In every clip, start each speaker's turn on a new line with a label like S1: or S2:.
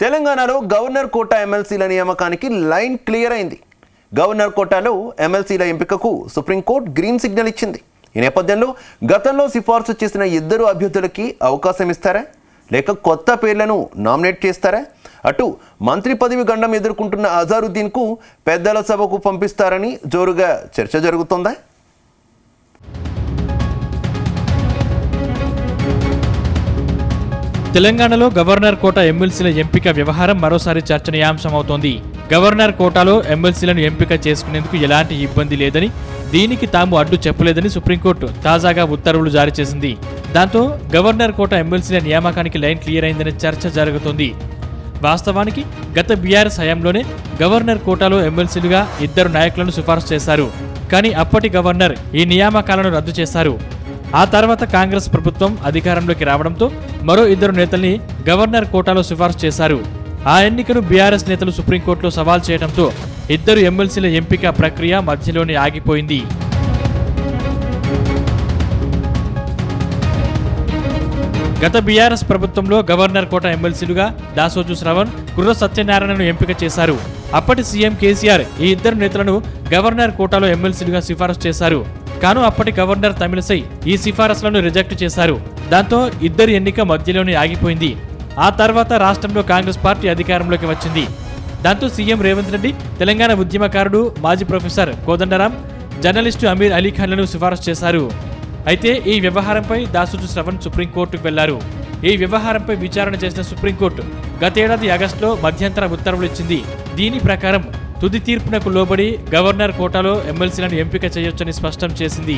S1: తెలంగాణలో governor quota ఎమ్మెల్సీల నియామకానికి line clear అయింది. గవర్నర్ కోటాలో ఎమ్మెల్సీల ఎంపికకు సుప్రీంకోర్టు గ్రీన్ సిగ్నల్ ఇచ్చింది. ఈ నేపథ్యంలో గతంలో సిఫార్సు చేసిన ఇద్దరు అభ్యర్థులకి అవకాశం ఇస్తారా, లేక కొత్త పేర్లను నామినేట్ చేస్తారా? అటు మంత్రి పదవి గండం ఎదుర్కొంటున్న అజారుద్దీన్కు పెద్దల సభకు పంపిస్తారని జోరుగా చర్చ జరుగుతోందా?
S2: తెలంగాణలో గవర్నర్ కోటా ఎమ్మెల్సీల ఎంపిక వ్యవహారం మరోసారి చర్చనీయాంశమవుతోంది. గవర్నర్ కోటాలో ఎమ్మెల్సీలను ఎంపిక చేసుకునేందుకు ఎలాంటి ఇబ్బంది లేదని, దీనికి తాము అడ్డు చెప్పలేదని సుప్రీంకోర్టు తాజాగా ఉత్తర్వులు జారీ చేసింది. దాంతో గవర్నర్ కోటా ఎమ్మెల్సీల నియామకానికి లైన్ క్లియర్ అయిందనే చర్చ జరుగుతోంది. వాస్తవానికి గత బీఆర్ఎస్ హయాంలోనే గవర్నర్ కోటాలో ఎమ్మెల్సీలుగా ఇద్దరు నాయకులను సిఫార్సు చేశారు. కానీ అప్పటి గవర్నర్ ఈ నియామకాలను రద్దు చేశారు. ఆ తర్వాత కాంగ్రెస్ ప్రభుత్వం అధికారంలోకి రావడంతో మరో ఇద్దరు నేతల్ని గవర్నర్ కోటాలో సిఫార్సు చేశారు. ఆ ఎన్నికను బీఆర్ఎస్ నేతలు సుప్రీంకోర్టులో సవాల్ చేయడంతో ఇద్దరు ఎమ్మెల్సీల ఎంపిక ప్రక్రియ మధ్యలోనే ఆగిపోయింది. గత బీఆర్ఎస్ ప్రభుత్వంలో గవర్నర్ కోటా ఎమ్మెల్సీలుగా దాసోజు శ్రవణ్, కుర్ర సత్యనారాయణను ఎంపిక చేశారు. అప్పటి సీఎం కేసీఆర్ ఈ ఇద్దరు నేతలను గవర్నర్ కోటాలో ఎమ్మెల్సీలుగా సిఫారసు చేశారు. కాను అప్పటి గవర్నర్ తమిళసై ఈ సిఫారసులను రిజెక్ట్ చేశారు. దాంతో ఇద్దరి ఎన్నిక మధ్యలోనే ఆగిపోయింది. ఆ తర్వాత రాష్ట్రంలో కాంగ్రెస్ పార్టీ అధికారంలోకి వచ్చింది. దాంతో సీఎం రేవంత్ రెడ్డి తెలంగాణ ఉద్యమకారుడు, మాజీ ప్రొఫెసర్ కోదండరాం, జర్నలిస్టు అమీర్ అలీ ఖాన్లను సిఫారసు చేశారు. అయితే ఈ వ్యవహారంపై దాసోజు శ్రవణ్ సుప్రీంకోర్టుకు వెళ్లారు. ఈ వ్యవహారంపై విచారణ చేసిన సుప్రీంకోర్టు గతేడాది ఆగస్టులో మధ్యంతర ఉత్తర్వులు ఇచ్చింది. దీని ప్రకారం తుది తీర్పునకు లోబడి గవర్నర్ కోటాలో ఎమ్మెల్సీలను ఎంపిక చేయొచ్చని స్పష్టం చేసింది.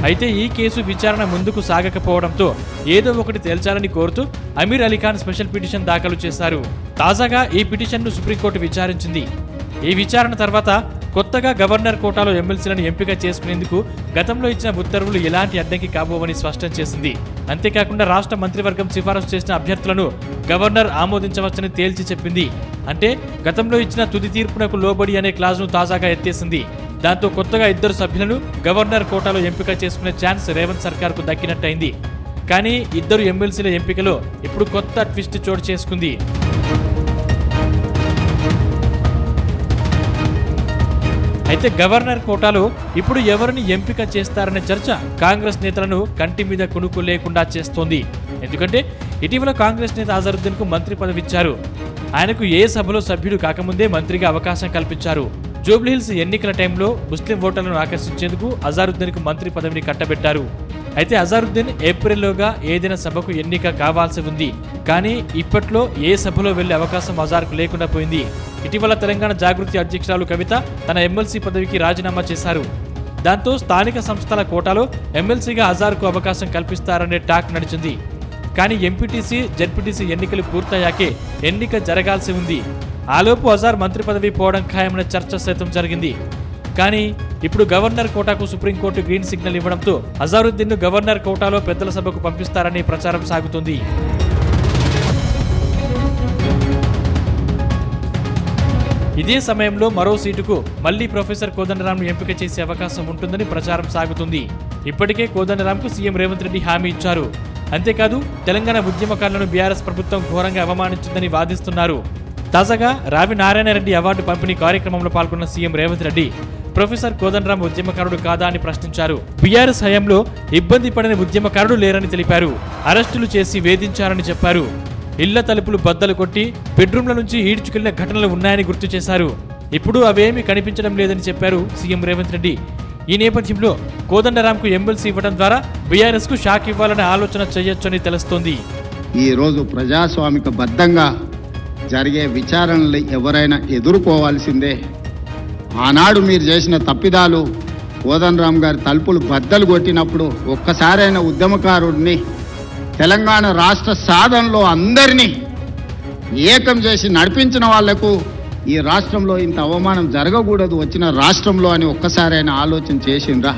S2: అయితే ఈ కేసు విచారణ ముందుకు సాగకపోవడంతో ఏదో ఒకటి తేల్చాలని కోరుతూ అమీర్ అలీ ఖాన్ స్పెషల్ పిటిషన్ దాఖలు చేశారు. తాజాగా ఈ పిటిషన్ను సుప్రీంకోర్టు విచారించింది. ఈ విచారణ తర్వాత కొత్తగా గవర్నర్ కోటాలో ఎమ్మెల్సీలను ఎంపిక చేసుకునేందుకు గతంలో ఇచ్చిన ఉత్తర్వులు ఎలాంటి అడ్డంకి కాబోవని స్పష్టం చేసింది. అంతేకాకుండా రాష్ట్ర మంత్రివర్గం సిఫారసు చేసిన అభ్యర్థులను గవర్నర్ ఆమోదించవచ్చని తేల్చి చెప్పింది. అంటే గతంలో ఇచ్చిన తుది తీర్పునకు లోబడి అనే క్లాజ్ను తాజాగా ఎత్తేసింది. దాంతో కొత్తగా ఇద్దరు సభ్యులను గవర్నర్ కోటాలో ఎంపిక చేసుకునే ఛాన్స్ రేవంత్ సర్కార్కు దక్కినట్టయింది. కానీ ఇద్దరు ఎమ్మెల్సీల ఎంపికలో ఇప్పుడు కొత్త ట్విస్ట్ చోటు చేసుకుంది. అయితే గవర్నర్ కోటాలో ఇప్పుడు ఎవరిని ఎంపిక చేస్తారనే చర్చ కాంగ్రెస్ నేతలను కంటి మీద కునుకు లేకుండా చేస్తోంది. ఎందుకంటే ఇటీవల కాంగ్రెస్ నేత అజారుద్దీన్కు మంత్రి పదవి ఇచ్చారు. ఆయనకు ఏ సభలో సభ్యుడు కాకముందే మంత్రిగా అవకాశం కల్పించారు. జూబ్లీహిల్స్ ఎన్నికల టైంలో ముస్లిం ఓటర్లను ఆకర్షించేందుకు అజారుద్దీన్కు మంత్రి పదవిని కట్టబెట్టారు. అయితే అజారుద్దీన్ ఏప్రిల్లోగా ఏదైనా సభకు ఎన్నిక కావాల్సి ఉంది. కానీ ఇప్పట్లో ఏ సభలో వెళ్లే అవకాశం అజార్కు లేకుండా పోయింది. ఇటీవల తెలంగాణ జాగృతి అధ్యక్షురాలు కవిత తన ఎమ్మెల్సీ పదవికి రాజీనామా చేశారు. దాంతో స్థానిక సంస్థల కోటాలో ఎమ్మెల్సీగా అజార్కు అవకాశం కల్పిస్తారనే టాక్ నడిచింది. కానీ ఎంపీటీసీ, జెడ్పీటీసీ ఎన్నికలు పూర్తయ్యాకే ఎన్నిక జరగాల్సి ఉంది. ఆలోపు అజార్ మంత్రి పదవి పోవడం ఖాయమనే చర్చ సైతం జరిగింది. కానీ ఇప్పుడు గవర్నర్ కోటాకు సుప్రీంకోర్టు గ్రీన్ సిగ్నల్ ఇవ్వడంతో అజారుద్దీన్ను గవర్నర్ కోటాలో పెద్దల సభకు పంపిస్తారని ప్రచారం సాగుతుంది. ఇదే సమయంలో మరో సీటుకు మళ్లీ ప్రొఫెసర్ కోదండరాంను ఎంపిక చేసే అవకాశం ఉంటుందని ప్రచారం సాగుతుంది. ఇప్పటికే కోదండరాంకు సీఎం రేవంత్ రెడ్డి హామీ ఇచ్చారు. అంతేకాదు తెలంగాణ ఉద్యమకారులను బీఆర్ఎస్ ప్రభుత్వం ఘోరంగా అవమానించిందని వాదిస్తున్నారు. తాజాగా రావి నారాయణరెడ్డి అవార్డు పంపిణీ కార్యక్రమంలో పాల్గొన్న సీఎం రేవంత్ రెడ్డి ప్రొఫెసర్ కోదండరాం ఉద్యమకారుడు కాదా అని ప్రశ్నించారు. బీఆర్ఎస్ హయాంలో ఇబ్బంది పడిన ఉద్యమకారుడు లేరని తెలిపారు. అరెస్టులు చేసి వేధించారని చెప్పారు. ఇళ్ల తలుపులు బద్దలు కొట్టి బెడ్రూమ్ల నుంచి ఈడ్చుకెళ్లిన ఘటనలు ఉన్నాయని గుర్తు చేశారు. ఇప్పుడు అవేమీ కనిపించడం లేదని చెప్పారు సీఎం రేవంత్ రెడ్డి. ఈ నేపథ్యంలో కోదండరాంకు ఎమ్మెల్సీ ఇవ్వడం ద్వారా బీఆర్ఎస్ కు షాక్ ఇవ్వాలనే ఆలోచన చేయొచ్చని తెలుస్తోంది.
S3: ఈ రోజు ప్రజాస్వామిక బద్ధంగా జరిగే విచారణలు ఎవరైనా ఎదుర్కోవాల్సిందే. ఆనాడు మీరు చేసిన తప్పిదాలు, కోదండరాం గారి తలుపులు బద్దలు కొట్టినప్పుడు ఒక్కసారైన ఉద్యమకారుడిని, తెలంగాణ రాష్ట్ర సాధనలో అందరినీ ఏకం చేసి నడిపించిన వాళ్లకు ఈ రాష్ట్రంలో ఇంత అవమానం జరగకూడదు వచ్చిన రాష్ట్రంలో అని ఒక్కసారైనా ఆలోచన చేసిండ్రా?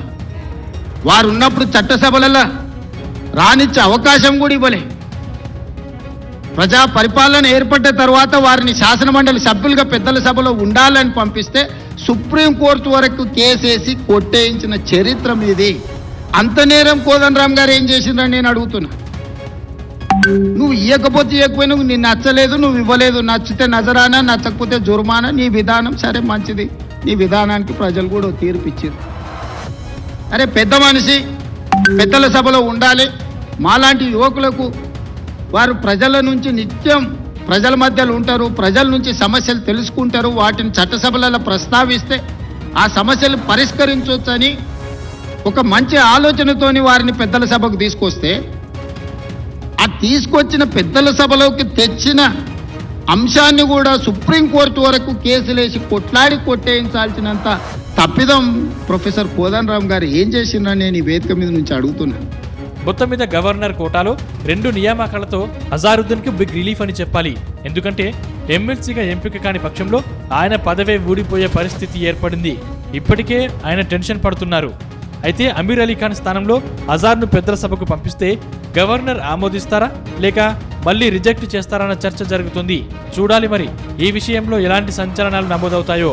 S3: వారు ఉన్నప్పుడు చట్టసభలలో రానిచ్చే అవకాశం కూడా ఇవ్వలే. ప్రజా పరిపాలన ఏర్పడ్డ తర్వాత వారిని శాసనమండలి సభ్యులుగా పెద్దల సభలో ఉండాలని పంపిస్తే సుప్రీంకోర్టు వరకు కేసేసి కొట్టేయించిన చరిత్ర మీది. అంత నేరం కోదండరామ్ గారు ఏం చేసిందని నేను అడుగుతున్నా. నువ్వు ఇవ్వకపోతే ఇవ్వకపోయినా నిన్ను నచ్చలేదు, నువ్వు ఇవ్వలేదు, నచ్చితే నజరానా, నచ్చకపోతే జుర్మానా, నీ విధానం సరే మంచిది, నీ విధానానికి ప్రజలు కూడా తీర్పు ఇచ్చారు. అరే పెద్ద మనిషి పెద్దల సభలో ఉండాలి. మాలాంటి యువకులకు వారు ప్రజల నుంచి నిత్యం ప్రజల మధ్యలో ఉంటారు, ప్రజల నుంచి సమస్యలు తెలుసుకుంటారు, వాటిని చట్టసభలలో ప్రస్తావిస్తే ఆ సమస్యలు పరిష్కరించవచ్చని ఒక మంచి ఆలోచనతోని వారిని పెద్దల సభకు తీసుకొస్తే, ఆ తీసుకొచ్చిన పెద్దల సభలోకి తెచ్చిన అంశాన్ని కూడా సుప్రీంకోర్టు వరకు కేసులేసి కొట్టేయించాల్సినంత తప్పిదం ప్రొఫెసర్ కోదండరామ్ గారు ఏం చేసిండ్రని నేను ఈ వేదిక మీద నుంచి అడుగుతున్నాను.
S2: మొత్తం మీద గవర్నర్ కోటాలో 2 నియామకాలతో అజారుద్దీన్కి బిగ్ రిలీఫ్ అని చెప్పాలి. ఎందుకంటే ఎమ్మెల్సీగా ఎంపిక కాని పక్షంలో ఆయన పదవే ఊడిపోయే పరిస్థితి ఏర్పడింది. ఇప్పటికే ఆయన టెన్షన్ పడుతున్నారు. అయితే అమీర్ అలీ ఖాన్ స్థానంలో అజార్ను పెద్దల సభకు పంపిస్తే గవర్నర్ ఆమోదిస్తారా లేక మళ్ళీ రిజెక్ట్ చేస్తారన్న చర్చ జరుగుతుంది. చూడాలి మరి ఈ విషయంలో ఎలాంటి సంచలనాలు నమోదవుతాయో.